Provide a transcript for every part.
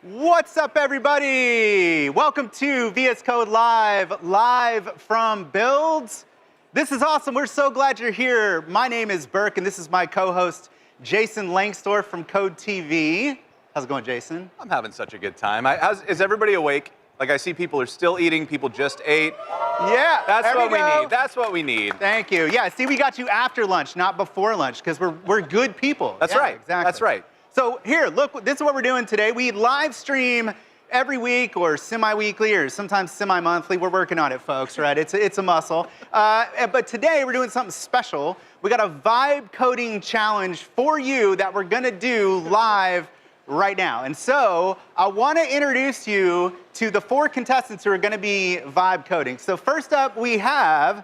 What's up, everybody? Welcome to VS Code Live, live from Builds. This is awesome. We're so glad you're here. My name is Burke, and this is my co-host, Jason Langsdorf from Code TV. How's it going, Jason? I'm having such a good time. Is everybody awake? Like, I see people are still eating. People just ate. Yeah, that's what we need. That's what we need. Thank you. Yeah, see, we got you after lunch, not before lunch, because we're good people. That's right. Exactly. That's right. So here, look, this is what we're doing today. We live stream every week or semi-weekly or sometimes semi-monthly. We're working on it, folks, right? It's a muscle. But today we're doing something special. We got a vibe coding challenge for you that we're gonna do live right now. And so I wanna introduce you to the 4 contestants who are gonna be vibe coding. So first up, we have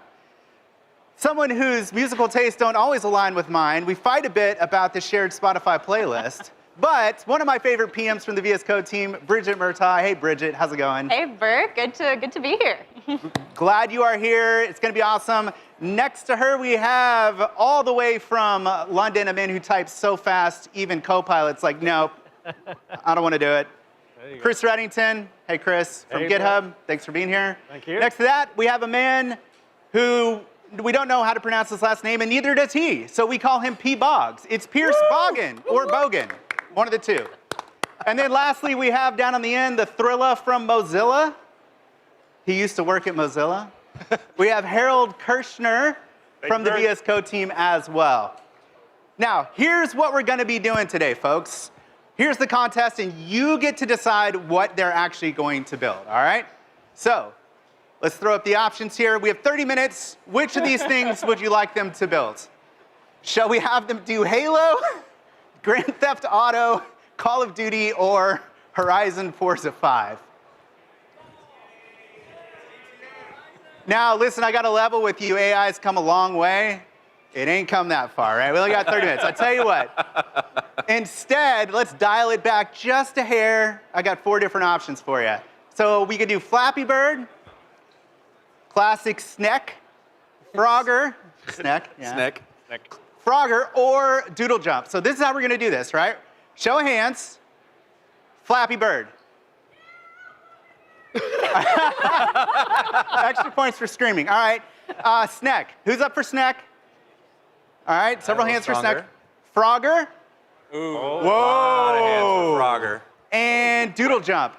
someone whose musical tastes don't always align with mine. We fight a bit about the shared Spotify playlist. But one of my favorite PMs from the VS Code team, Bridget Murtaugh. Hey, Bridget, how's it going? Hey, Burke, good to be here. Glad you are here. It's going to be awesome. Next to her, we have all the way from London, a man who types so fast, even Copilot's like, nope, I don't want to do it. Chris Reddington. Hey, Chris, from GitHub. Thanks for being here. Thank you. Next to that, we have a man who we don't know how to pronounce his last name, and neither does he. So we call him P. Boggs. It's Pierce Boggin, or Bogan, one of the two. And then lastly, we have down on the end, the Thrilla from Mozilla. He used to work at Mozilla. We have Harold Kirshner from the VS Code team as well. Now, here's what we're gonna be doing today, folks. Here's the contest, and you get to decide what they're actually going to build, all right? So, let's throw up the options here. We have 30 minutes. Which of these things would you like them to build? Shall we have them do Halo, Grand Theft Auto, Call of Duty, or Horizon Forza 5? Now, listen, I got to level with you. AI's come a long way. It ain't come that far, right? We only got 30 minutes. I tell you what. Instead, let's dial it back just a hair. I got 4 different options for you. So we could do Flappy Bird, Classic Sneck, Frogger, Sneck, yeah. Sneck. Frogger, or Doodle Jump. So this is how we're gonna do this, right? Show of hands, Flappy Bird. Extra points for screaming. All right, Sneck. Who's up for Sneck? All right, several hands for Sneck. Frogger. Ooh. Whoa. A lot of hands for Frogger. And Doodle Jump.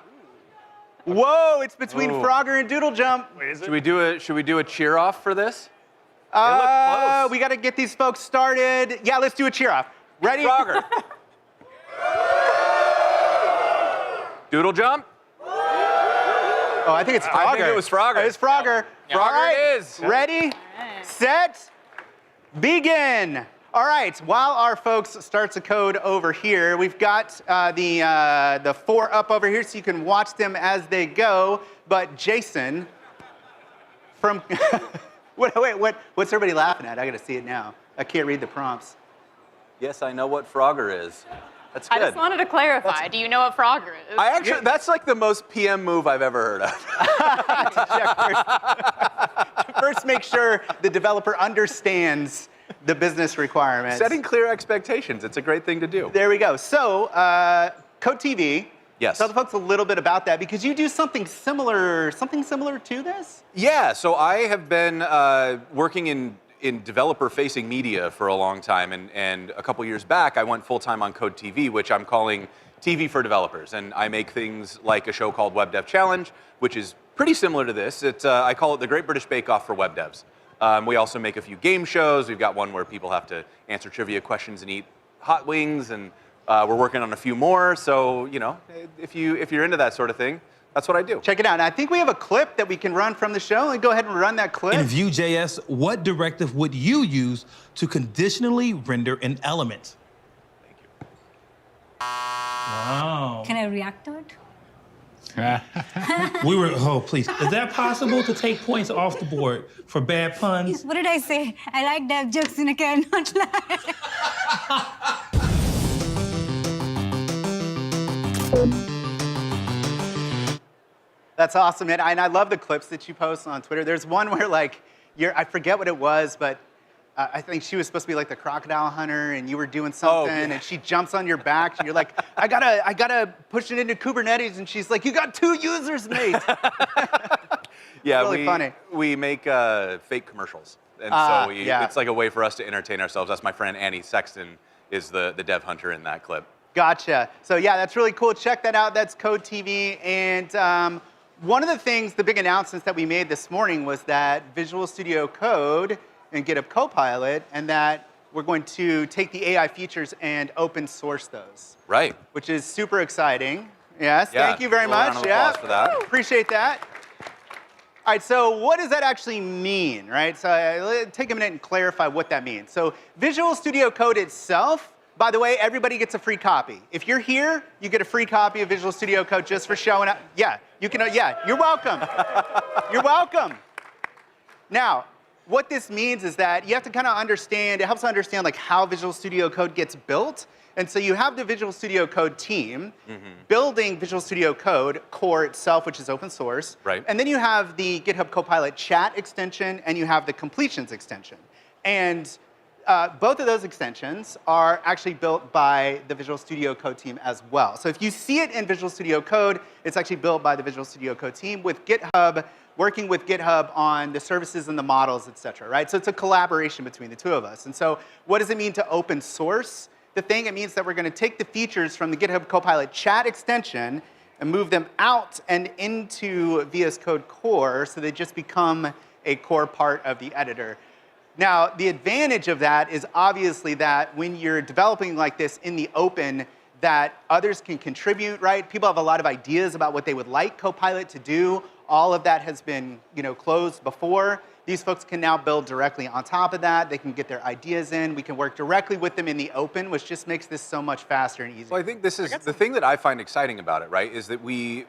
Whoa, it's between Frogger and Doodle Jump. Wait, is it? Should we do a cheer off for this? They look close. We got to get these folks started. Yeah, let's do a cheer off. Ready? Frogger. Doodle Jump? Oh, I think it's Frogger. I think it was Frogger. It's Frogger. Yeah. All right. Frogger it is. Ready, set, begin. All right, while our folks start to code over here, we've got the 4 up over here so you can watch them as they go. But Jason, from, what's everybody laughing at? I gotta see it now. I can't read the prompts. Yes, I know what Frogger is. That's good. I just wanted to clarify. Do you know what Frogger is? That's like the most PM move I've ever heard of. First, make sure the developer understands the business requirements. Setting clear expectations. It's a great thing to do. There we go. So, Code TV. Yes. Tell the folks a little bit about that because you do something similar to this? Yeah. So I have been working in in developer-facing media for a long time, and a couple years back, I went full-time on Code TV, which I'm calling TV for developers. And I make things like a show called Web Dev Challenge, which is pretty similar to this. I call it the Great British Bake Off for web devs. We also make a few game shows. We've got one where people have to answer trivia questions and eat hot wings, and we're working on a few more. So, you know, if you're into that sort of thing, that's what I do. Check it out. And I think we have a clip that we can run from the show. And go ahead and run that clip. In Vue.js, what directive would you use to conditionally render an element? Thank you. Wow. Can I react to it? Oh, please. Is that possible to take points off the board for bad puns? What did I say? I like dev jokes and I cannot lie. That's awesome, man. And I love the clips that you post on Twitter. There's one where, like, I forget what it was, but I think she was supposed to be like the crocodile hunter, and you were doing something, and she jumps on your back, and you're like, I gotta push it into Kubernetes, and she's like, you got 2 users, mate. Yeah, really funny. We make fake commercials, and so it's like a way for us to entertain ourselves. That's my friend Annie Sexton is the dev hunter in that clip. Gotcha. So yeah, that's really cool. Check that out. That's Code TV. And one of the things, the big announcements that we made this morning was that Visual Studio Code and GitHub Copilot, and that we're going to take the AI features and open source those. Right. Which is super exciting. Yes, Yeah, thank you very much. round of applause for that. Appreciate that. All right, so what does that actually mean, right? So let's take a minute and clarify what that means. So Visual Studio Code itself, by the way, everybody gets a free copy. If you're here, you get a free copy of Visual Studio Code just for showing up. Yeah, you can. Yeah, you're welcome. You're welcome. Now, what this means is that you have to kind of understand, it helps to understand like how Visual Studio Code gets built. And so you have the Visual Studio Code team building Visual Studio Code core itself, which is open source. Right. And then you have the GitHub Copilot chat extension, and you have the completions extension. And both of those extensions are actually built by the Visual Studio Code team as well. So if you see it in Visual Studio Code, it's actually built by the Visual Studio Code team with GitHub, working with GitHub on the services and the models, et cetera, right? So it's a collaboration between the two of us. And so what does it mean to open source the thing? It means that we're going to take the features from the GitHub Copilot chat extension and move them out and into VS Code core so they just become a core part of the editor. Now, the advantage of that is obviously that when you're developing like this in the open, that others can contribute, right? People have a lot of ideas about what they would like Copilot to do. All of that has been, closed before. These folks can now build directly on top of that. They can get their ideas in. We can work directly with them in the open, which just makes this so much faster and easier. Well, I think this is the thing that I find exciting about it, right? Is that we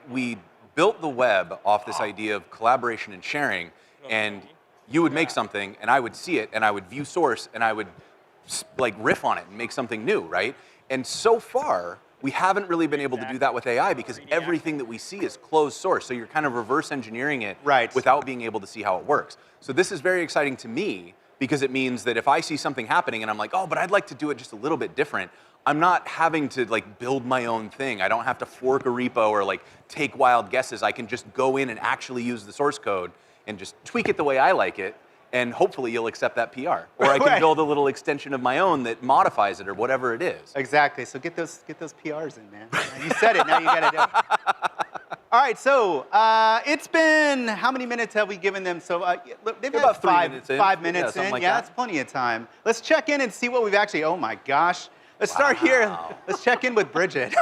built the web off this idea of collaboration and sharing, and you would make something, and I would see it, and I would view source, and I would like riff on it and make something new, right? And so far, we haven't really been able to do that with AI because everything that we see is closed source. So you're kind of reverse engineering it without being able to see how it works. So this is very exciting to me because it means that if I see something happening and I'm like, oh, but I'd like to do it just a little bit different, I'm not having to like build my own thing. I don't have to fork a repo or like take wild guesses. I can just go in and actually use the source code and just tweak it the way I like it. And hopefully you'll accept that PR. Or I can build a little extension of my own that modifies it or whatever it is. Exactly. So get those PRs in, man. You said it. Now you got to do it. All right. So it's been, how many minutes have we given them? So look, they've got about 5 minutes in. 5 minutes in. Like yeah, that. That's plenty of time. Let's check in and see what we've actually. Oh my gosh. Let's start here. Let's check in with Bridget.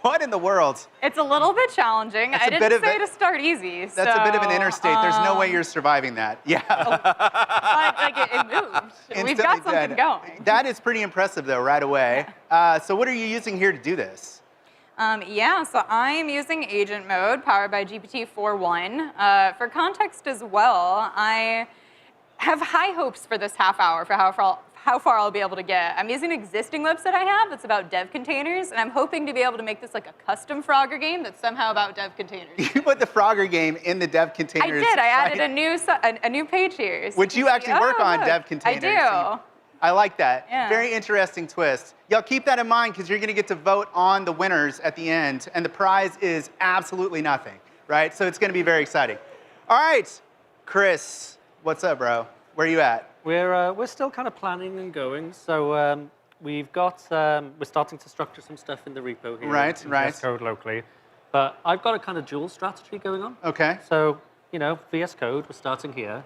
What in the world? It's a little bit challenging. I didn't say to start easy. That's a bit of an interstate. There's no way you're surviving that. Yeah. But like it moved. We've got something going. That is pretty impressive, though, right away. So what are you using here to do this? So I'm using agent mode powered by GPT-4.1. For context as well, I have high hopes for this half hour for how far I'll be able to get. I'm using an existing website I have that's about dev containers, and I'm hoping to be able to make this like a custom Frogger game that's somehow about dev containers. You put the Frogger game in the dev containers. I did. I added a new page here. So which you actually work on, dev containers. I do. I like that. Yeah. Very interesting twist. Y'all keep that in mind because you're going to get to vote on the winners at the end, and the prize is absolutely nothing, right? So it's going to be very exciting. All right, Chris, what's up, bro? Where are you at? We're still kind of planning and going. So we've got we're starting to structure some stuff in the repo here. Right, in right. VS Code locally, but I've got a kind of dual strategy going on. Okay. So VS Code, we're starting here,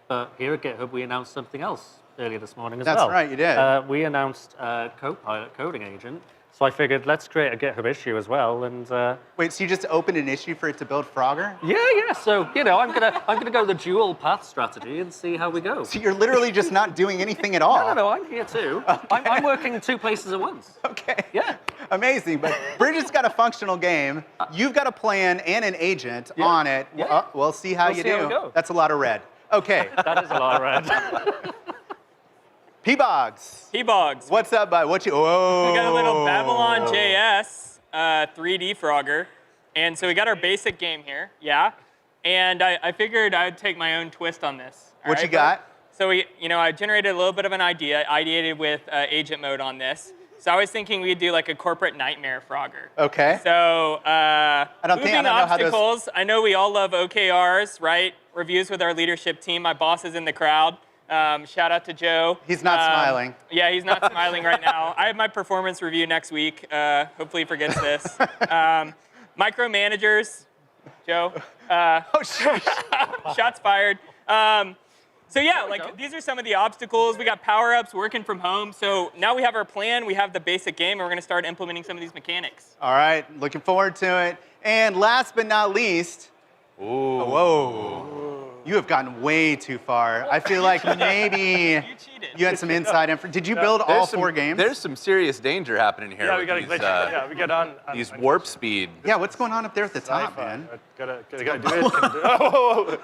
but here at GitHub we announced something else earlier this morning as well. That's right, you did. We announced Copilot coding agent. So I figured let's create a GitHub issue as well. And Wait, so you just opened an issue for it to build Frogger? yeah. So I'm gonna go the dual path strategy and see how we go. So you're literally just not doing anything at all. No, I'm here too. I'm working 2 places at once. Okay. Yeah. Amazing. But Bridget's got a functional game. You've got a plan and an agent on it. Yeah. We'll see how We'll you see do. how we go. That's a lot of red. Okay. That is a lot of red. P-Bogs. P-Bogs. What's up, bud? What you? Oh. We got a little Babylon JS 3D Frogger. And so we got our basic game here, yeah. And I figured I'd take my own twist on this. all What you right? got? So I generated a little bit of an idea, ideated with agent mode on this. So I was thinking we'd do like a corporate nightmare Frogger. Okay. So I don't know how those- obstacles. I know we all love OKRs, right? Reviews with our leadership team. My boss is in the crowd. Shout out to Joe. He's not smiling. Yeah, he's not smiling right now. I have my performance review next week. Hopefully he forgets this. Micromanagers, Joe. Oh, shit. Shots fired. So yeah, these are some of the obstacles. We got power-ups, working from home. So now we have our plan, we have the basic game, and we're going to start implementing some of these mechanics. All right. Looking forward to it. And last but not least, Ooh. whoa. You have gotten way too far. I feel like maybe You cheated. you had some inside info. Did you build all 4 games? There's some serious danger happening here. Yeah, with we got a these, glitch. Yeah, we got on. these warp speed. Yeah, what's going on up there at the top, Sci-fi. man? Gotta do it. Oh,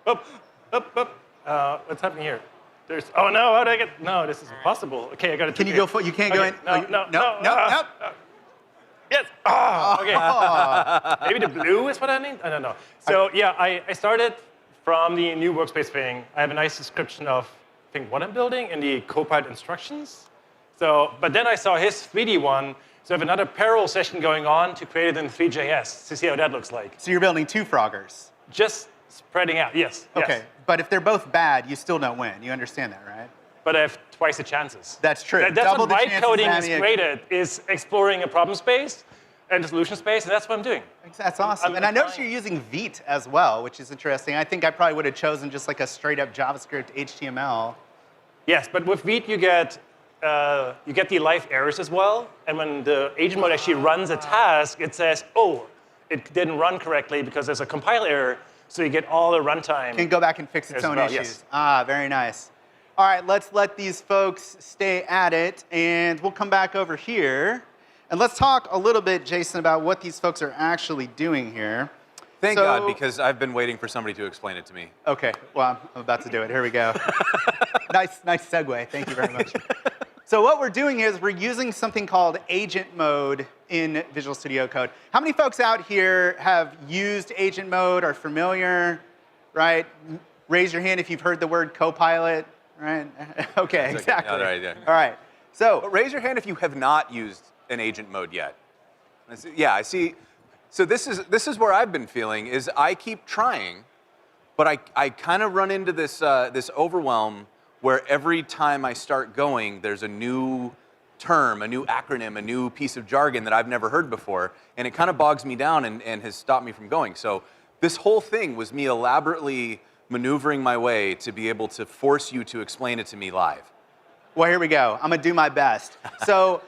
up. What's happening here? There's. Oh no! How did I get? No, this is impossible. Okay, I gotta. Can you go? You can't go in. No. No. Yes. Okay. Maybe the blue is what I need. I don't know. So yeah, I started from the new workspace thing. I have a nice description of I think what I'm building in the Copilot instructions. So, but then I saw his 3D one. So I have another parallel session going on to create it in 3JS to see how that looks like. So you're building 2 Froggers. Just spreading out. Yes. Okay, Yes. but if they're both bad, you still don't win. You understand that, right? But I have twice the chances. That's true. That's Double what the vibe chances coding of is having a- great at, is exploring a problem space and a solution space, and that's what I'm doing. That's awesome. I'm And I noticed applying- you're using Vite as well, which is interesting. I think I probably would have chosen just like a straight up JavaScript HTML. Yes, but with Vite you get the live errors as well, and when the agent mode actually runs a task, it says, oh, it didn't run correctly because there's a compile error, so you get all the runtime. Can go back and fix its As own well, issues. yes. Ah, very nice. All right, let's let these folks stay at it, and we'll come back over here. And let's talk a little bit, Jason, about what these folks are actually doing here. Thank So- God, because I've been waiting for somebody to explain it to me. Okay, well, I'm about to do it. Here we go. nice segue. Thank you very much. So what we're doing here is we're using something called agent mode in Visual Studio Code. How many folks out here have used agent mode, are familiar, right? Raise your hand if you've heard the word Copilot, right? Okay, exactly. Yeah, right, yeah. All right, so But raise your hand if you have not used an agent mode yet. Yeah, I see. So this is where I've been feeling is I keep trying, but I kind of run into this this overwhelm where every time I start going, there's a new term, a new acronym, a new piece of jargon that I've never heard before, and it kind of bogs me down and has stopped me from going. So this whole thing was me elaborately maneuvering my way to be able to force you to explain it to me live. well, here we go. I'm gonna do my best. So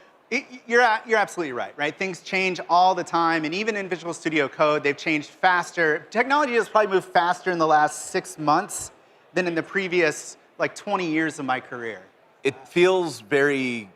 you're absolutely right? Things change all the time, and even in Visual Studio Code, they've changed faster. Technology has probably moved faster in the last 6 months than in the previous, 20 years of my career. It feels very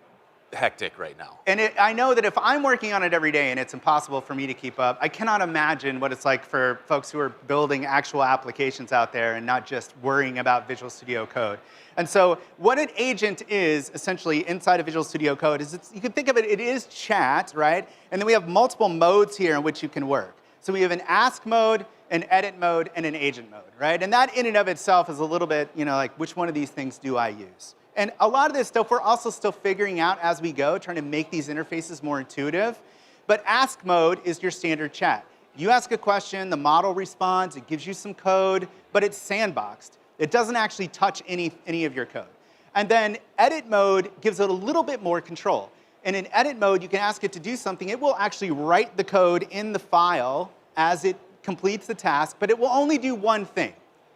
hectic right now. And I know that if I'm working on it every day and it's impossible for me to keep up, I cannot imagine what it's like for folks who are building actual applications out there and not just worrying about Visual Studio Code. And so what an agent is essentially inside of Visual Studio Code is you can think of it is chat, right? And then we have multiple modes here in which you can work. So we have an ask mode, an edit mode, and an agent mode, right? And that in and of itself is a little bit, which one of these things do I use? And a lot of this stuff we're also still figuring out as we go, trying to make these interfaces more intuitive. But ask mode is your standard chat. You ask a question, the model responds, it gives you some code, but it's sandboxed. It doesn't actually touch any of your code. And then edit mode gives it a little bit more control. And in edit mode, you can ask it to do something. It will actually write the code in the file as it completes the task, but it will only do one thing,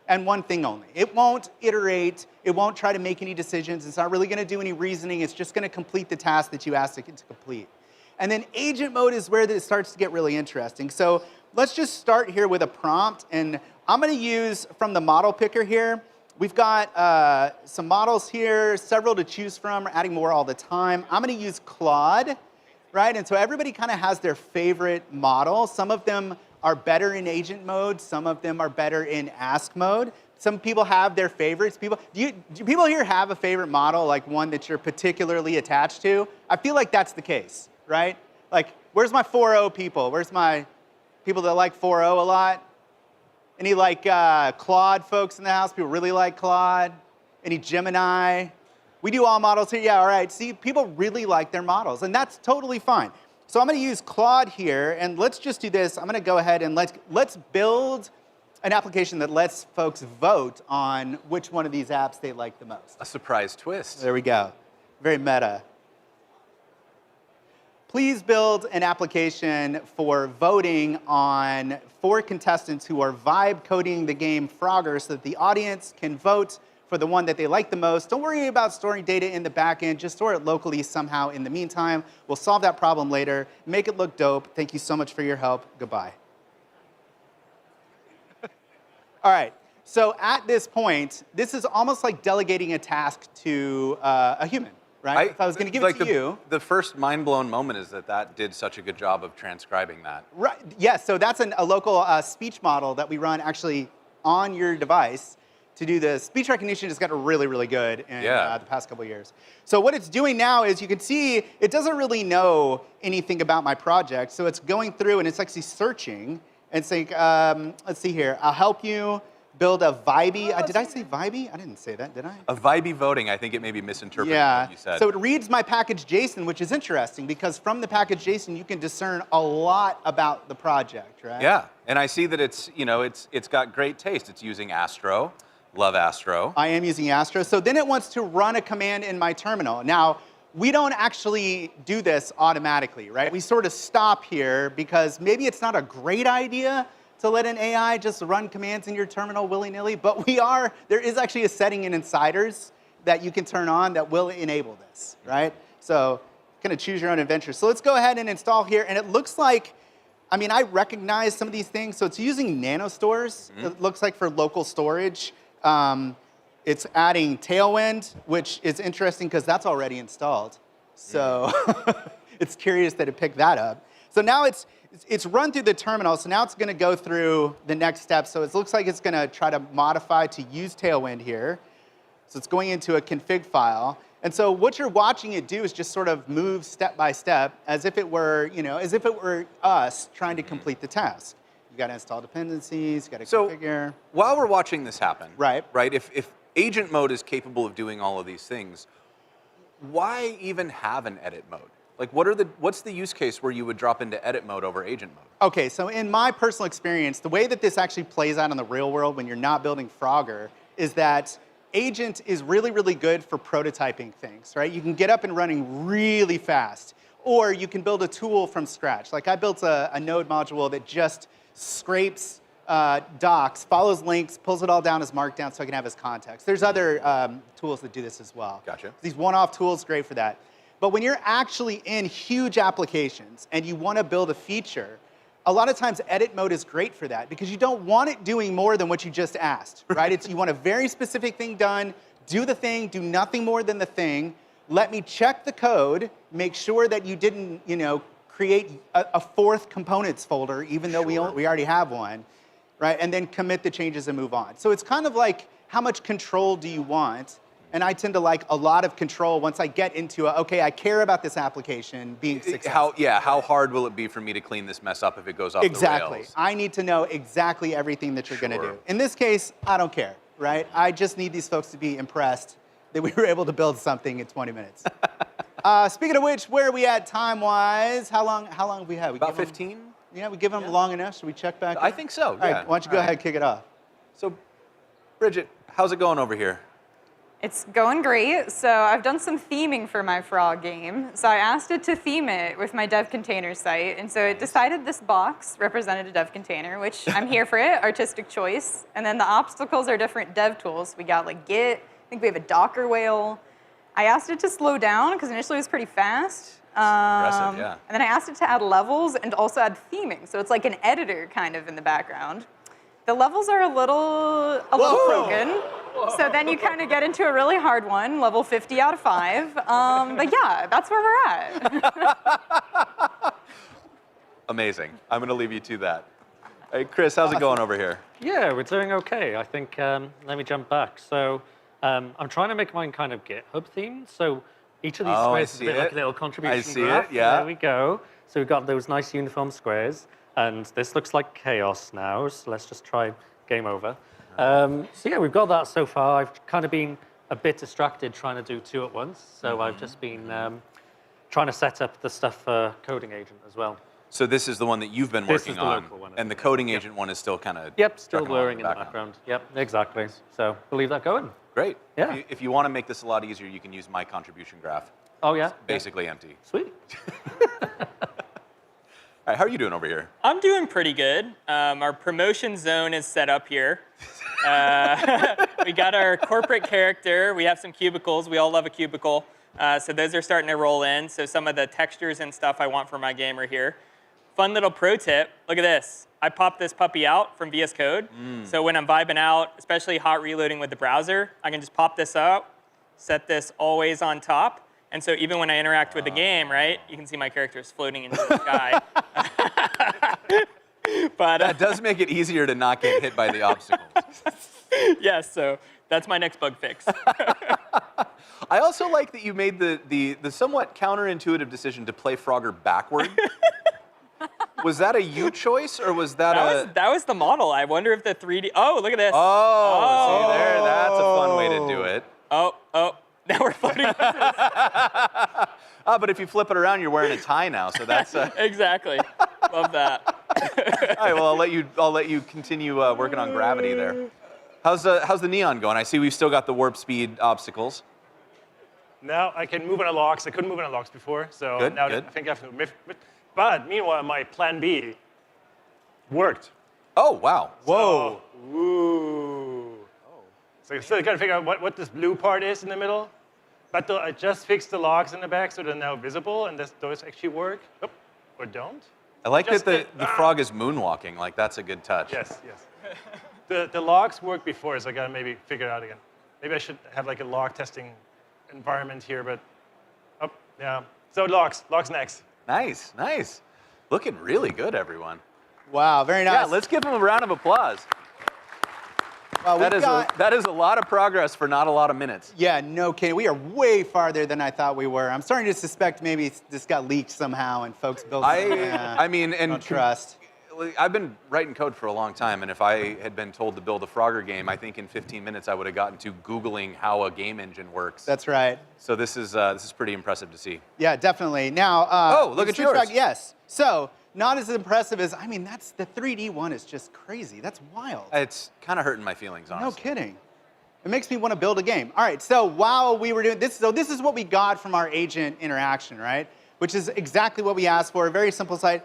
and one thing only. It won't iterate. It won't try to make any decisions. It's not really going to do any reasoning. It's just going to complete the task that you asked it to complete. And then agent mode is where it starts to get really interesting. So let's just start here with a prompt. And I'm going to use from the model picker here. We've got some models here, several to choose from. We're adding more all the time. I'm going to use Claude, right? And so everybody kind of has their favorite model. Some of them are better in agent mode. Some of them are better in ask mode. Some people have their favorites. Do people here have a favorite model, like one that you're particularly attached to? I feel like that's the case, right? Like, where's my 4.0 people? Where's my people that like 4.0 a lot? Any like Claude folks in the house? People really like Claude? Any Gemini? We do all models here. Yeah, all right. See, people really like their models, and that's totally fine. So I'm going to use Claude here, and let's just do this. I'm going to go ahead and let's build an application that lets folks vote on which one of these apps they like the most. A surprise twist. There we go. Very meta. Please build an application for voting on 4 contestants who are vibe coding the game Frogger so that the audience can vote for the one that they like the most. Don't worry about storing data in the back end. Just store it locally somehow in the meantime. We'll solve that problem later. Make it look dope. Thank you so much for your help. Goodbye. All right. So at this point, this is almost like delegating a task to a human. Right? If I was going to give it to you. The first mind-blown moment is that did such a good job of transcribing that. Right. Yes, so that's a local speech model that we run actually on your device to do the speech recognition. Has gotten really, really good in the past couple of years. So what it's doing now is you can see it doesn't really know anything about my project. So it's going through and it's actually searching and saying, let's see here, I'll help you build a vibey. Did I say vibey? I didn't say that, did I? A vibey voting, I think it may be misinterpreted what you said. So it reads my package JSON, which is interesting because from the package JSON, you can discern a lot about the project, right? Yeah, and I see that it's got great taste. It's using Astro. Love Astro. I am using Astro. So then it wants to run a command in my terminal. Now, we don't actually do this automatically, right? We sort of stop here because maybe it's not a great idea to let an AI just run commands in your terminal willy-nilly, but there is actually a setting in Insiders that you can turn on that will enable this, right? So kind of choose your own adventure. So let's go ahead and install here, and it looks like, I mean, I recognize some of these things. So it's using nanostores, it looks like for local storage. It's adding Tailwind, which is interesting because that's already installed. So it's curious that it picked that up. So now it's run through the terminal, so now it's going to go through the next step. So it looks like it's going to try to modify to use Tailwind here. So it's going into a config file. And so what you're watching it do is just sort of move step by step as if it were, us trying to complete the task. You got to install dependencies, you got to configure. While we're watching this happen, right? If agent mode is capable of doing all of these things, why even have an edit mode? Like, what's the use case where you would drop into edit mode over agent mode? Okay, so in my personal experience, the way that this actually plays out in the real world when you're not building Frogger is that agent is really, really good for prototyping things, right? You can get up and running really fast, or you can build a tool from scratch. Like I built a node module that just scrapes docs, follows links, pulls it all down as markdown so I can have as context. There's other tools that do this as well. Gotcha. These one-off tools, great for that. But when you're actually in huge applications and you want to build a feature, a lot of times edit mode is great for that because you don't want it doing more than what you just asked, right? You want a very specific thing done, do the thing, do nothing more than the thing. Let me check the code, make sure that you didn't, create a 4th components folder, even though we already have one, right? And then commit the changes and move on. So it's kind of like how much control do you want? And I tend to like a lot of control once I get into okay, I care about this application being successful. How hard will it be for me to clean this mess up if it goes off the rails? Exactly. I need to know exactly everything that you're going to do. In this case, I don't care, right? I just need these folks to be impressed that we were able to build something in 20 minutes. Speaking of which, where are we at time-wise? How long have we had? About 15? Yeah, we give them long enough. Should we check back? I think so, yeah. All right, why don't you go ahead and kick it off? So Bridget, how's it going over here? It's going great. So I've done some theming for my frog game. So I asked it to theme it with my dev container site. And so it decided this box represented a dev container, which I'm here for it, artistic choice. And then the obstacles are different dev tools. We got like Git, I think we have a Docker whale. I asked it to slow down because initially it was pretty fast. Impressive, yeah. And then I asked it to add levels and also add theming. So it's like an editor kind of in the background. The levels are a little broken. So then you kind of get into a really hard one, level 50 out of 5. But yeah, that's where we're at. Amazing. I'm going to leave you to that. Hey, Chris, how's it going over here? Yeah, we're doing okay. I think, let me jump back. So I'm trying to make mine kind of GitHub themed. So each of these squares is a bit like a little contribution I see graph. it, yeah. There we go. So we've got those nice uniform squares. And this looks like chaos now. So let's just try game over. So yeah, we've got that so far. I've kind of been a bit distracted trying to do 2 at once. So I've just been trying to set up the stuff for Coding Agent as well. So this is the one that you've been This working is the on, local one, and the yeah. coding agent one is still kind of Still blurring in the background. Yep, exactly. So we'll leave that going. Great. Yeah. If you want to make this a lot easier, you can use my contribution graph. Oh yeah? Basically empty. Sweet. All right, how are you doing over here? I'm doing pretty good. Our promotion zone is set up here. We got our corporate character. We have some cubicles. We all love a cubicle. So those are starting to roll in. So some of the textures and stuff I want for my game are here. Fun little pro tip. Look at this. I popped this puppy out from VS Code. So when I'm vibing out, especially hot reloading with the browser, I can just pop this out, set this always on top. And so even when I interact with the game, right, you can see my character is floating into the sky. But That does make it easier to not get hit by the obstacles. yes, so that's my next bug fix. I also like that you made the somewhat counterintuitive decision to play Frogger backward. Was that a you choice, or was that That was the model. I wonder if the 3D. Oh, look at this. Oh, see there? That's a fun way to do it. Oh, now we're floating. But if you flip it around, you're wearing a tie now, so that's. Exactly. Love that. All right, well, I'll let you continue working on gravity there. How's the neon going? I see we've still got the warp speed obstacles. Now I can move on the logs. I couldn't move on the logs before, so Good, now good. I think I have to. But meanwhile, my plan B worked. Oh, wow. Whoa. So, ooh. So you still got to figure out what this blue part is in the middle. But I just fixed the logs in the back, so they're now visible, and those actually work. Oh, or don't. I like Just that the frog is moonwalking. Like, that's a good touch. Yes. The logs worked before, so I got to maybe figure it out again. Maybe I should have like a log testing environment here, but yeah. So logs next. Nice. Looking really good, everyone. Wow, very nice. Yeah, let's give him a round of applause. Well, That is a lot of progress for not a lot of minutes. Yeah, no kidding. We are way farther than I thought we were. I'm starting to suspect maybe this got leaked somehow and folks built I mean, and don't trust. I've been writing code for a long time, and if I had been told to build a Frogger game, I think in 15 minutes I would have gotten to Googling how a game engine works. That's right. So this is pretty impressive to see. Yeah, definitely. Now, look at switch yours. back- yes. So, not as impressive as, that's the 3D one is just crazy. That's wild. It's kind of hurting my feelings, honestly. No kidding. It makes me want to build a game. All right, so while we were doing this, so this is what we got from our agent interaction, right? Which is exactly what we asked for, a very simple site.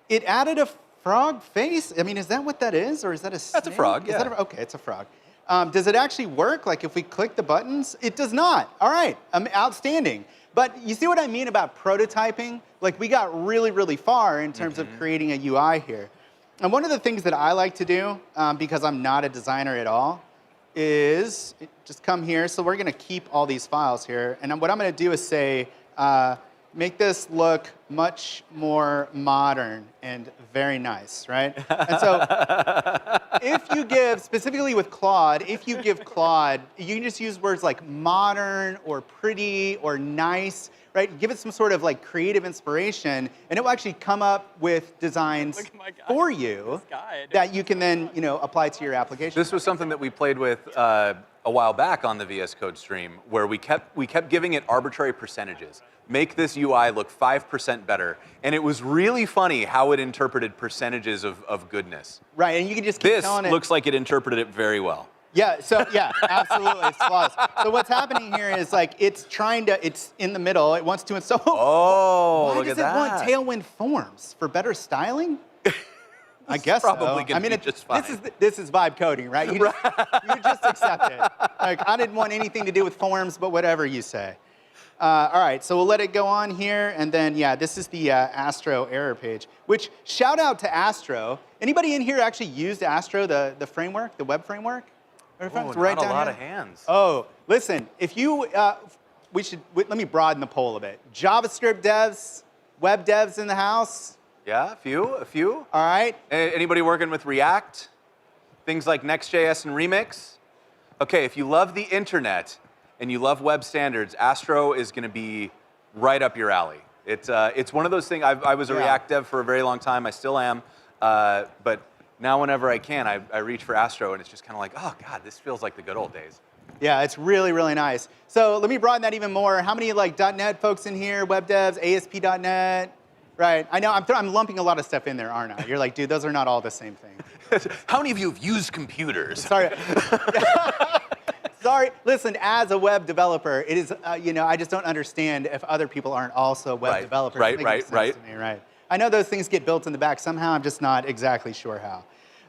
It added a frog face? I mean, is that what that is, or is that a snake? That's a frog, yeah. Okay, it's a frog. Does it actually work? Like if we click the buttons? It does not. All right, outstanding. But you see what I mean about prototyping? Like we got really, really far in terms of creating a UI here. And one of the things that I like to do, because I'm not a designer at all, is just come here. So we're gonna keep all these files here. And what I'm gonna do is say, make this look much more modern and very nice, right? And so if you give, specifically with Claude, if you give Claude, you can just use words like modern or pretty or nice, right? Give it some sort of like creative inspiration, and it will actually come up with designs Look at my guy. for you This guy. that you can then, apply to your application. This was something that we played with a while back on the VS Code stream, where we kept giving it arbitrary percentages. Make this UI look 5% better. And it was really funny how it interpreted percentages of goodness. Right, and you can just keep This telling it. looks like it interpreted it very well. Yeah, so yeah, absolutely, it's flawless. So what's happening here is like it's in the middle. It wants to install. Oh, Why look does at it want that. Tailwind Forms for better styling? I guess probably so. gonna be just fine. This is vibe coding, right? You just accept it. Like I didn't want anything to do with forms, but whatever you say. All right, so we'll let it go on here, and then yeah, this is the Astro error page. Which shout out to Astro. Anybody in here actually used Astro, the framework, the web framework? Oh, It's not right a down lot here. of hands. Oh, listen, if you, let me broaden the poll a bit. JavaScript devs, web devs in the house? Yeah, a few. All right. Anybody working with React? Things like Next.js and Remix? Okay, if you love the internet and you love web standards, Astro is going to be right up your alley. It's one of those things. I was a React dev for a very long time. I still am. But now whenever I can, I reach for Astro, and it's just kind of like, oh, God, this feels like the good old days. Yeah, it's really, really nice. So let me broaden that even more. How many like .NET folks in here, web devs, ASP.NET? Right, I know, I'm lumping a lot of stuff in there, aren't I? You're like, dude, those are not all the same thing. How many of you have used computers? Sorry. Sorry, listen, as a web developer, it is, I just don't understand if other people aren't also web developers. Right. I know those things get built in the back somehow, I'm just not exactly sure how.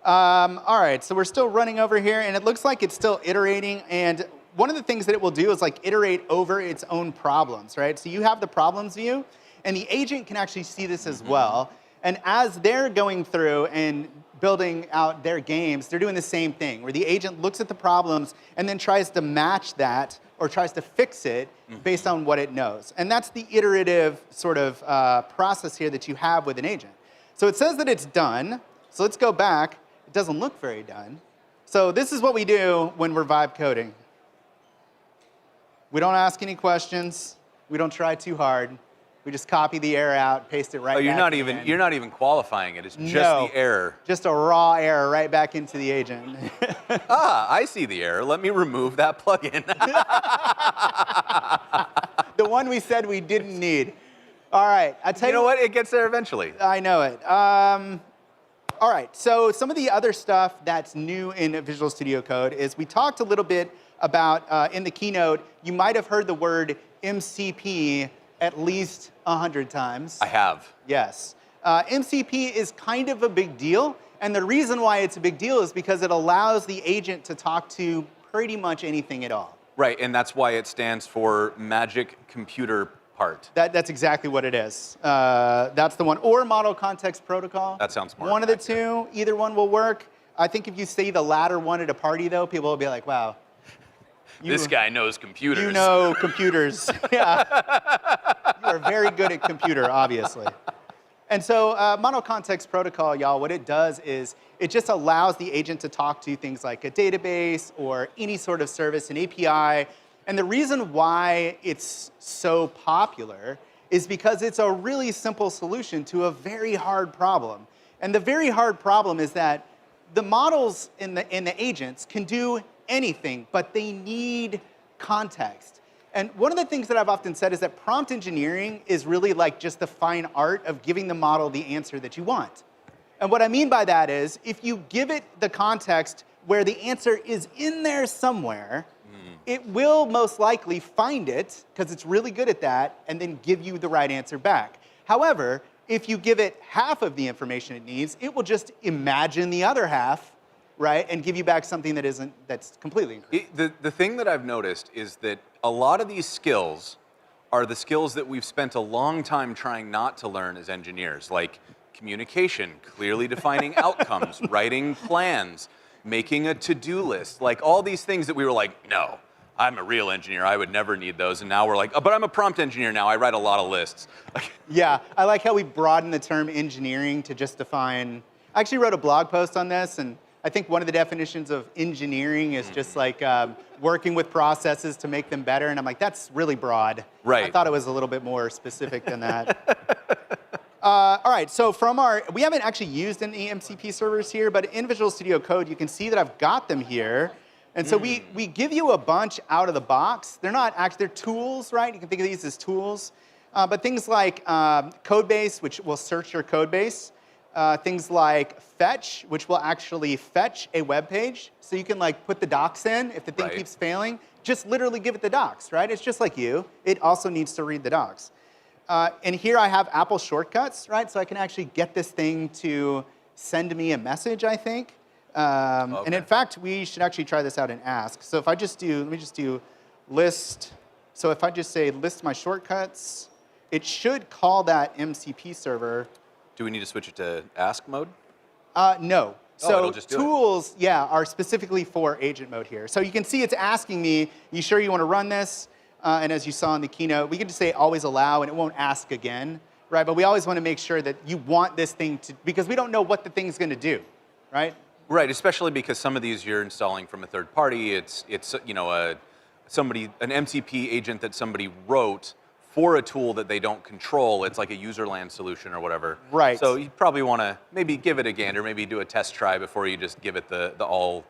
All right, so we're still running over here, and it looks like it's still iterating, and one of the things that it will do is like iterate over its own problems, right? So you have the problems view, and the agent can actually see this as well, and as they're going through and building out their games, they're doing the same thing, where the agent looks at the problems and then tries to match that or tries to fix it based on what it knows. And that's the iterative sort of process here that you have with an agent. So it says that it's done. So let's go back. It doesn't look very done. So this is what we do when we're vibe coding. We don't ask any questions. We don't try too hard. We just copy the error out, paste it right back. You're not even qualifying it. It's just the error. Just a raw error right back into the agent. I see the error. Let me remove that plugin. The one we said we didn't need. All right, I tell you. You know what? It gets there eventually. I know it. All right, so some of the other stuff that's new in Visual Studio Code is we talked a little bit about, in the keynote, you might have heard the word MCP at least 100 times. I have. Yes. MCP is kind of a big deal, and the reason why it's a big deal is because it allows the agent to talk to pretty much anything at all. Right, and that's why it stands for Magic Computer Part. That's exactly what it is. That's the one. Or Model Context Protocol. That sounds smart. One of the two, either one will work. I think if you say the latter one at a party, though, people will be like, wow. This guy knows computers. You know computers. Yeah. You are very good at computer, obviously. And so Model Context Protocol, y'all, what it does is it just allows the agent to talk to things like a database or any sort of service, an API. And the reason why it's so popular is because it's a really simple solution to a very hard problem. And the very hard problem is that the models in the agents can do anything, but they need context. And one of the things that I've often said is that prompt engineering is really like just the fine art of giving the model the answer that you want. And what I mean by that is if you give it the context where the answer is in there somewhere, it will most likely find it, because it's really good at that, and then give you the right answer back. However, if you give it half of the information it needs, it will just imagine the other half, right, and give you back something that's completely incorrect. The thing that I've noticed is that a lot of these skills are the skills that we've spent a long time trying not to learn as engineers, like communication, clearly defining outcomes, writing plans, making a to-do list, like all these things that we were like, no, I'm a real engineer, I would never need those. And now we're like, oh, but I'm a prompt engineer now, I write a lot of lists. Yeah, I like how we broaden the term engineering to just define. I actually wrote a blog post on this, and I think one of the definitions of engineering is just like working with processes to make them better. And I'm like, that's really broad. Right. I thought it was a little bit more specific than that. All right, so we haven't actually used any MCP servers here, but in Visual Studio Code, you can see that I've got them here. And so we give you a bunch out of the box. They're not actually, they're tools, right? You can think of these as tools. But things like Codebase, which will search your code base. things like fetch, which will actually fetch a web page. So you can like put the docs in if the thing Right. keeps failing. Just literally give it the docs, right? It's just like you. It also needs to read the docs. And here I have Apple shortcuts, right? So I can actually get this thing to send me a message, I think. And in fact, we should actually try this out in Ask. So if I just do, let me just do list. So if I just say list my shortcuts, it should call that MCP server. Do we need to switch it to ask mode? No. Oh, So it'll just do it. tools, yeah, are specifically for agent mode here. So you can see it's asking me, you sure you want to run this? And as you saw in the keynote, we can just say always allow, and it won't ask again, right? But we always want to make sure that you want this thing to, because we don't know what the thing's going to do, right? Right, especially because some of these you're installing from a third party. It's you know an MCP agent that somebody wrote for a tool that they don't control. It's like a userland solution or whatever. Right. So you probably want to maybe give it a gander, maybe do a test try before you just give it the all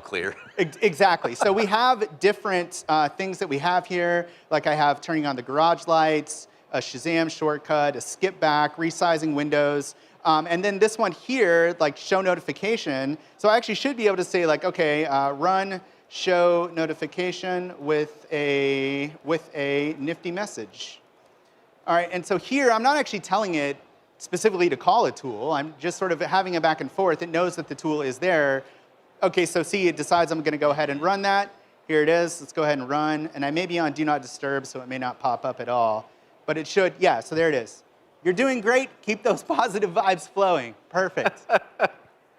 clear. Exactly. So we have different things that we have here. Like I have turning on the garage lights, a Shazam shortcut, a skip back, resizing windows. And then this one here, like show notification. So I actually should be able to say like, okay, run show notification with a nifty message. All right, and so here I'm not actually telling it specifically to call a tool. I'm just sort of having a back and forth. It knows that the tool is there. Okay, so see, it decides I'm going to go ahead and run that. Here it is. Let's go ahead and run. And I may be on Do Not Disturb, so it may not pop up at all. But it should, yeah, so there it is. You're doing great. Keep those positive vibes flowing. Perfect.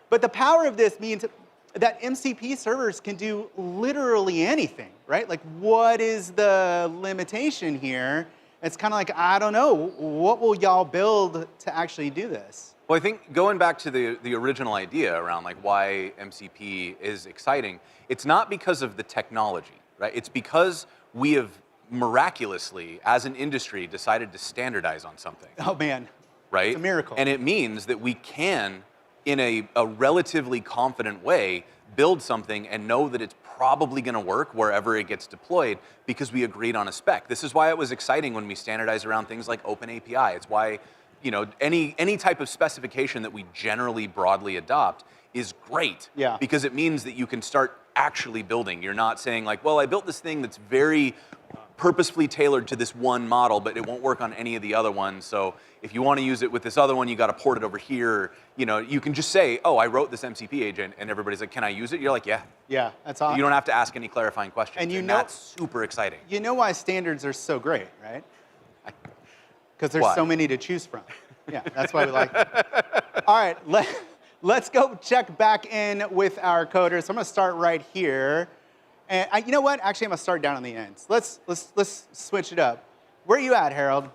But the power of this means that MCP servers can do literally anything, right? Like, what is the limitation here? It's kind of like, I don't know. What will y'all build to actually do this? Well, I think going back to the original idea around like why MCP is exciting, it's not because of the technology, right? It's because we have miraculously, as an industry, decided to standardize on something. Oh, man. Right? It's a miracle. And it means that we can, in a relatively confident way, build something and know that it's probably going to work wherever it gets deployed because we agreed on a spec. This is why it was exciting when we standardized around things like OpenAPI. It's why, you know, any type of specification that we generally broadly adopt is great. Yeah. Because it means that you can start actually building. You're not saying like, well, I built this thing that's very purposefully tailored to this one model, but it won't work on any of the other ones. So if you want to use it with this other one, you got to port it over here. You know, you can just say, oh, I wrote this MCP agent, and everybody's like, can I use it? You're like, yeah. Yeah, that's awesome. You don't have to ask any clarifying questions. And you know- that's super exciting. You know why standards are so great, right? Because there's Why? so many to choose from. Yeah, that's why we like them. All right, let's go check back in with our coders. So I'm going to start right here. And you know what? Actually, I'm going to start down on the ends. Let's switch it up. Where are you at, Harold?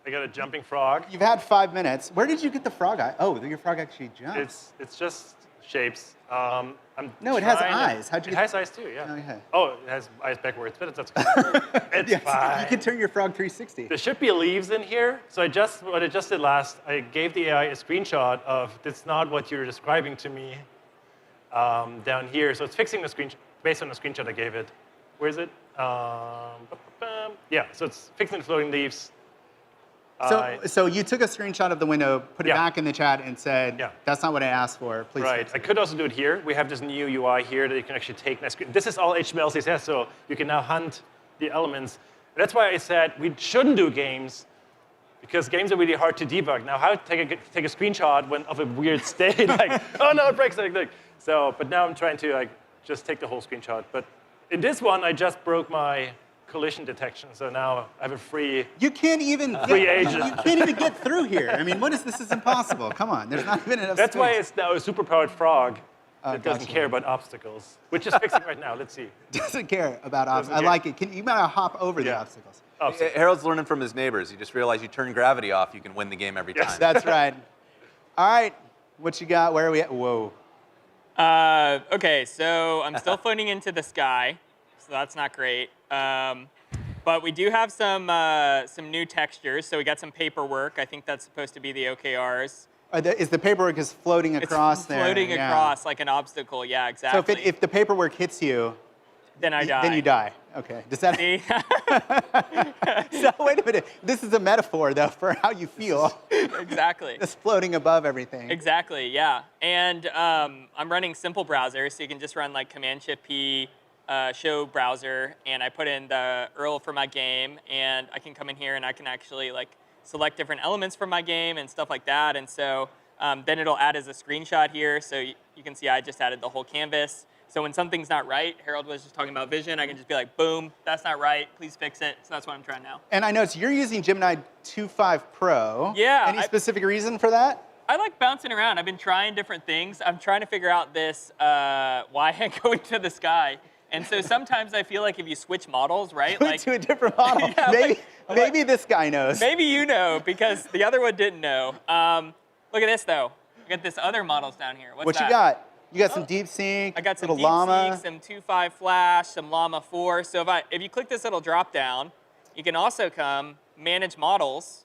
I got a jumping frog. You've had 5 minutes. Where did you get the frog eye? Oh, your frog actually jumped. It's just shapes. No, it has eyes. How'd you It get- has eyes too, yeah. Oh, yeah. Oh, it has eyes backwards, but that's okay. It's Yes, fine. you can turn your frog 360. There should be leaves in here. So what I just did last, I gave the AI a screenshot of that's not what you're describing to me down here. So it's fixing the screenshot based on the screenshot I gave it. Where is it? Yeah, so it's fixing the floating leaves. So you took a screenshot of the window, put it Yeah. back in the chat, and said, Yeah. that's not what I asked for. Please Right. fix I it." could also do it here. We have this new UI here that you can actually take. This is all HTML, CSS, so you can now hunt the elements. And that's why I said we shouldn't do games, because games are really hard to debug. Now, how to take a screenshot of a weird state, like, oh no, it breaks, like. So, but now I'm trying to like just take the whole screenshot. But in this one, I just broke my collision detection, so now I have a free. You can't even Free agent. You can't even get through here. I mean, what is this? Is impossible. Come on, there's not even enough That's space. why it's now a superpowered frog that doesn't gotcha. care about obstacles, which is fixing right now. Let's see. Doesn't care about obstacles. I care. like it. You gotta hop over the Yeah. obstacles. Obstacles. Harold's learning from his neighbors. He just realized you turn gravity off, you can win the game every Yes. time. That's right. All right, what you got? Where are we at? Whoa. Okay, so I'm still floating into the sky, so that's not great. But we do have some new textures. So we got some paperwork. I think that's supposed to be the OKRs. Is the paperwork is floating across it's there? floating Yeah. across like an obstacle. Yeah, So exactly. if the paperwork hits you, then I die. Then you die. Okay. Does that? See? So wait a minute. This is a metaphor, though, for how you feel. Exactly. Just floating above everything. Exactly, yeah. And I'm running simple browser, so you can just run like Command-Shift-P, show browser, and I put in the URL for my game, and I can come in here and I can actually like select different elements from my game and stuff like that. And so then it'll add as a screenshot here, so you can see I just added the whole canvas. So when something's not right, Harold was just talking about vision, I can just be like, boom, that's not right, please fix it. So that's what I'm trying now. And I noticed you're using Gemini 2.5 Pro. Yeah. Any specific reason for that? I like bouncing around. I've been trying different things. I'm trying to figure out this, why I go into the sky. And so sometimes I feel like if you switch models, right? Went to a different model. Yeah, maybe this guy knows. Maybe you know, because the other one didn't know. Look at this, though. I got this other models down here. What's What that? you got? You got some DeepSeek, I got some little Llama. DeepSeek, some 2.5 Flash, some Llama 4. So if you click this little drop down, you can also come manage models.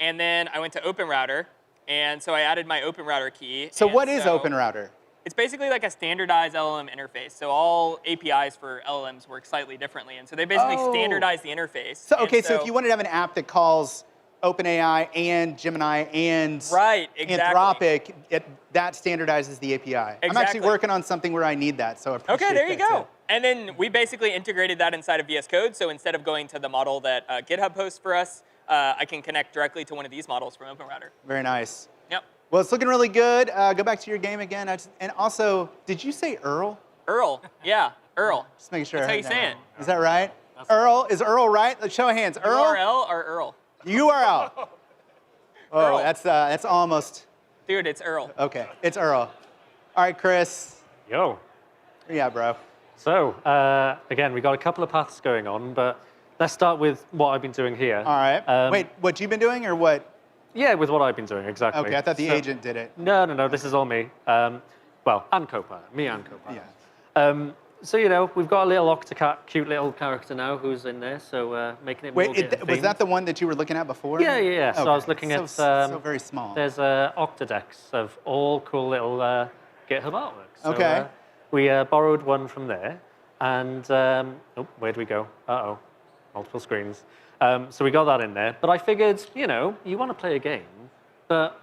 And then I went to OpenRouter, and so I added my OpenRouter key. So and what is OpenRouter? It's basically like a standardized LLM interface. So all APIs for LLMs work slightly differently. And so they basically standardize the interface. So, okay, so if you wanted to have an app that calls OpenAI and Gemini and Anthropic, that standardizes the API. I'm actually working on something where I need that, so I appreciate Okay, there you that go. tip. And then we basically integrated that inside of VS Code. So instead of going to the model that GitHub hosts for us, I can connect directly to one of these models from OpenRouter. Very nice. Yep. Well, it's looking really good. Go back to your game again. And also, did you say Earl? Earl, yeah, Earl. Just making sure. That's how you say it. Is that right? Earl, is Earl right? Let's show of hands. Earl? URL or Earl? URL. Oh, Earl. that's almost. Dude, it's Earl. Okay, it's Earl. All right, Chris. Yo. Yeah, bro. So, again, we got a couple of paths going on, but let's start with what I've been doing here. All right. Wait, what you've been doing or what? Yeah, with what I've been doing, exactly. Okay, I thought the agent did it. No, this is all me. Well, and Copilot, me and Copilot. Yeah. So, you know, we've got a little Octocat, cute little character now who's in there, so making it more Was that the one that you were looking at before? Yeah. So I was looking at... so very small. There's Octodecks of all cool little GitHub artwork. So, okay. We borrowed one from there, and... where'd we go? Uh-oh, multiple screens. So we got that in there, but I figured, you know, you want to play a game, but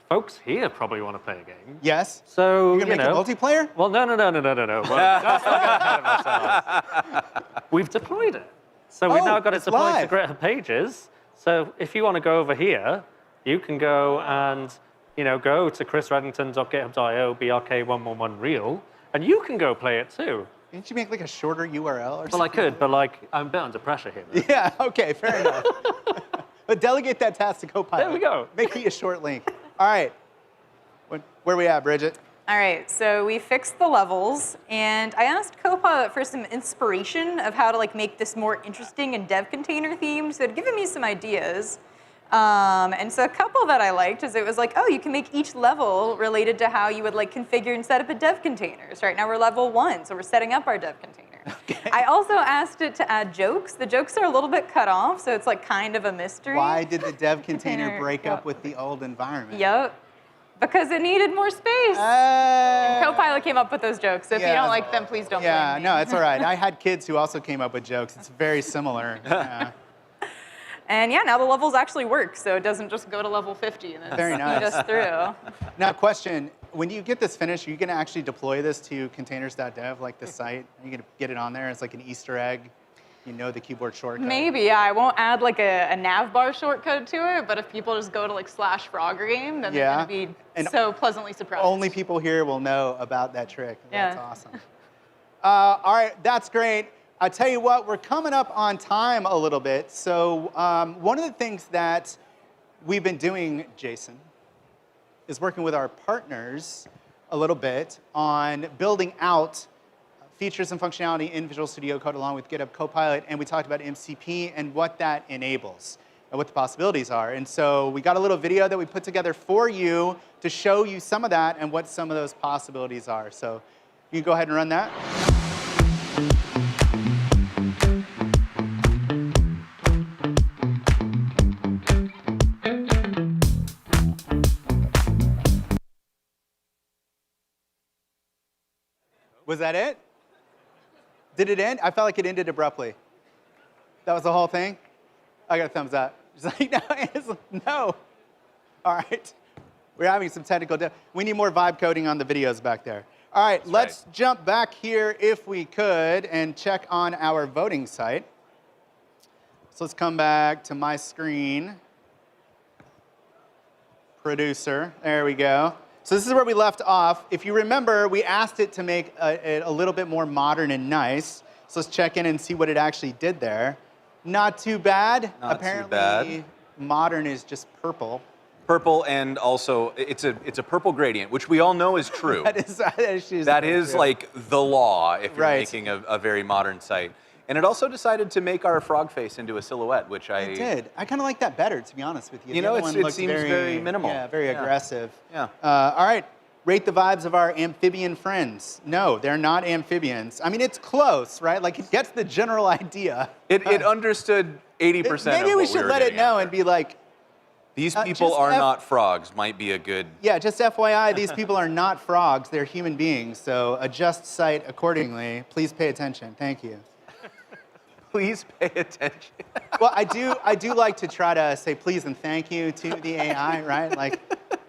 folks here probably want to play a game. Yes. So, You're going to make it multiplayer? Well, no. Well, that's not ahead of ourselves. We've deployed it. So we've now got it deployed to GitHub Pages. So if you want to go over here, you can go and, you know, go to chrisreddington.github.io brk111real, and you can go play it too. Didn't you make like a shorter URL or something? Well, I could, but like, I'm a bit under pressure here. Though. Yeah, okay, fair enough. But delegate that task to Copilot. There we go. Make it a short link. All right. Where we at, Bridget? All right, so we fixed the levels, and I asked Copilot for some inspiration of how to like make this more interesting and dev container themed. So it had given me some ideas. And so a couple that I liked is it was like, oh, you can make each level related to how you would like configure and set up a dev container. So right now we're level 1, so we're setting up our dev container. Okay. I also asked it to add jokes. The jokes are a little bit cut off, so it's like kind of a mystery. Why did the dev container break up with the old environment? Yep. Because it needed more space. And Copilot came up with those jokes, so if you don't like them, please don't blame me. No, it's all right. I had kids who also came up with jokes. It's very similar. Yeah. And yeah, now the levels actually work, so it doesn't just go to level 50 and then speed us through. Now, question, when you get this finished, are you going to actually deploy this to containers.dev, like the site? Are you going to get it on there as like an Easter egg? You know the keyboard shortcut? Maybe, yeah. I won't add like a nav bar shortcut to it, but if people just go to like /Frogger then they're going to be so pleasantly surprised. Only people here will know about that trick. That's awesome. All right, that's great. I tell you what, we're coming up on time a little bit. So one of the things that we've been doing, Jason, is working with our partners a little bit on building out features and functionality in Visual Studio Code along with GitHub Copilot. And we talked about MCP and what that enables and what the possibilities are. And so we got a little video that we put together for you to show you some of that and what some of those possibilities are. So you can go ahead and run that. Was that it? Did it end? I felt like it ended abruptly. That was the whole thing? I got a thumbs up. Just like, no. All right. We're having some technical we need more vibe coding on the videos back there. All right, let's jump back here if we could and check on our voting site. So let's come back to my screen. Producer, there we go. So this is where we left off. If you remember, we asked it to make it a little bit more modern and nice. So let's check in and see what it actually did there. Not too bad. Not Apparently, too bad. modern is just purple. Purple, and also it's a purple gradient, which we all know is true. that is like the law if you're Right. making a very modern site. And it also decided to make our frog face into a silhouette, which It did. I kind of like that better, to be honest with you. You The know, other one it looked seems very minimal. Yeah, very Yeah. aggressive. Yeah. All right. Rate the vibes of our amphibian friends. No, they're not amphibians. I mean, it's close, right? Like, it gets the general idea. It understood 80% Maybe of we what should were let it getting know at and be like, these people just are not frogs, might be a good... yeah, just FYI, these people are not frogs. They're human beings. So adjust site accordingly. Please pay attention. Thank you. Please pay attention. Well, I do like to try to say please and thank you to the AI, right? Like,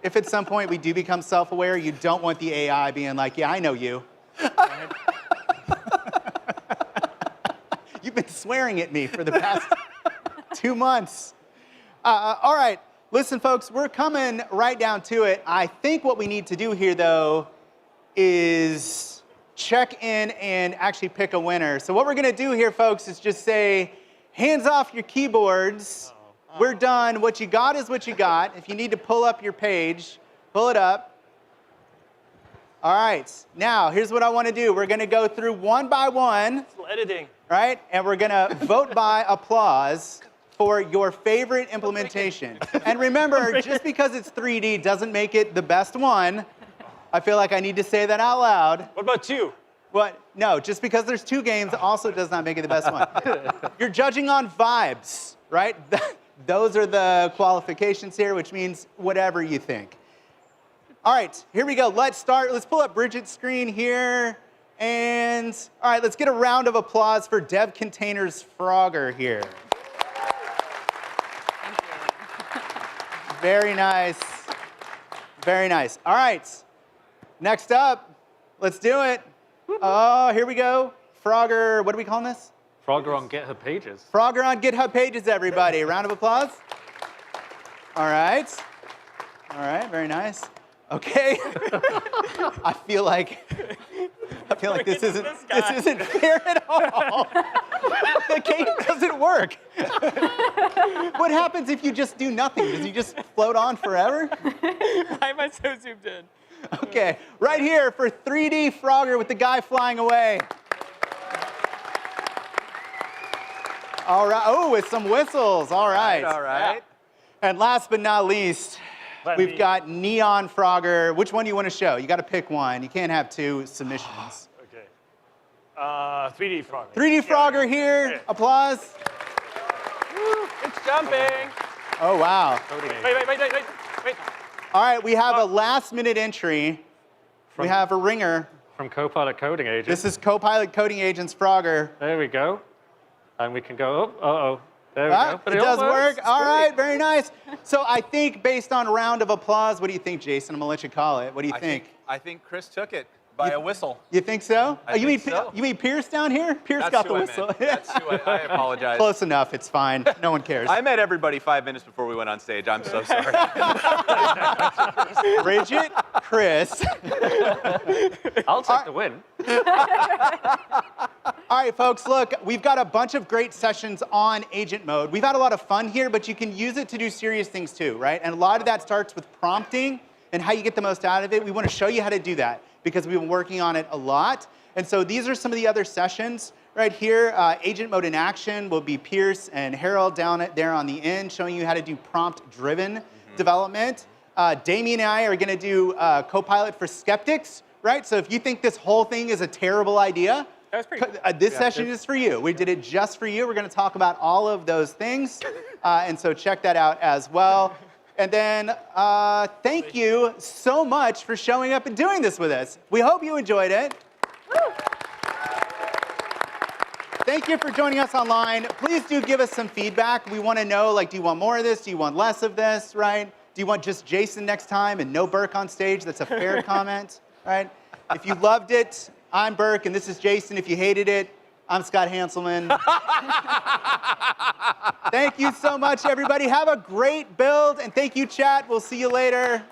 if at some point we do become self-aware, you don't want the AI being like, yeah, I know you. You've been swearing at me for the past 2 months. All right, listen, folks, we're coming right down to it. I think what we need to do here, though, is check in and actually pick a winner. So what we're going to do here, folks, is just say, hands off your keyboards. We're done. What you got is what you got. If you need to pull up your page, pull it up. All right. Now, here's what I want to do. We're going to go through one by one. Still editing. Right? And we're going to vote by applause for your favorite implementation. And remember, just because it's 3D doesn't make it the best one. I feel like I need to say that out loud. What about 2? What? No, just because there's 2 games also does not make it the best one. You're judging on vibes, right? Those are the qualifications here, which means whatever you think. All right, here we go. Let's start. Let's pull up Bridget's screen here. And all right, let's get a round of applause for Dev Containers Frogger here. Very nice. Very nice. All right. Next up, let's do it. Oh, here we go. Frogger, what are we calling this? Frogger on GitHub Pages. Frogger on GitHub Pages, everybody. Round of applause. All right. All right, very nice. Okay. I feel like this isn't fair at all. The game doesn't work. What happens if you just do nothing? Does he just float on forever? Why am I so zoomed in? Okay, right here for 3D Frogger with the guy flying away. All right, oh, with some whistles, all right. All right. And last but not least, we've got Neon Frogger. Which one do you want to show? You got to pick one. You can't have 2 submissions. Okay. 3D Frogger. 3D Frogger here, Yeah. applause. Woo, it's jumping. Oh, wow. Wait. All right, we have a last-minute entry. We have a ringer. From Copilot Coding Agent. This is Copilot Coding Agents Frogger. There we go. And we can go up. Uh-oh. There we go. But it does all works. work. All right, very nice. So I think based on a round of applause, what do you think, Jason? I'm going to let you call it. What do you think? I think Chris took it by a whistle. You think so? I you think mean so. You mean Pierce down here? Pierce That's got who the I whistle. meant. That's who I apologize. Close enough. It's fine. No one cares. I met everybody 5 minutes before we went on stage. I'm so sorry. Bridget, Chris. I'll take the win. All right, folks, look, we've got a bunch of great sessions on agent mode. We've had a lot of fun here, but you can use it to do serious things too, right? And a lot of that starts with prompting and how you get the most out of it. We want to show you how to do that because we've been working on it a lot. And so these are some of the other sessions right here. Agent mode in action will be Pierce and Harold down there on the end, showing you how to do prompt-driven development. Damien and I are going to do Copilot for skeptics, right? So if you think this whole thing is a terrible idea, That was pretty cool. this session is for you. We did it just for you. We're going to talk about all of those things. And so check that out as well. And then thank you so much for showing up and doing this with us. We hope you enjoyed it. Thank you for joining us online. Please do give us some feedback. We want to know, like, do you want more of this? Do you want less of this, right? Do you want just Jason next time and no Burke on stage? That's a fair comment, right? If you loved it, I'm Burke, and this is Jason. If you hated it, I'm Scott Hanselman. Thank you so much, everybody. Have a great build, and thank you, chat. We'll see you later.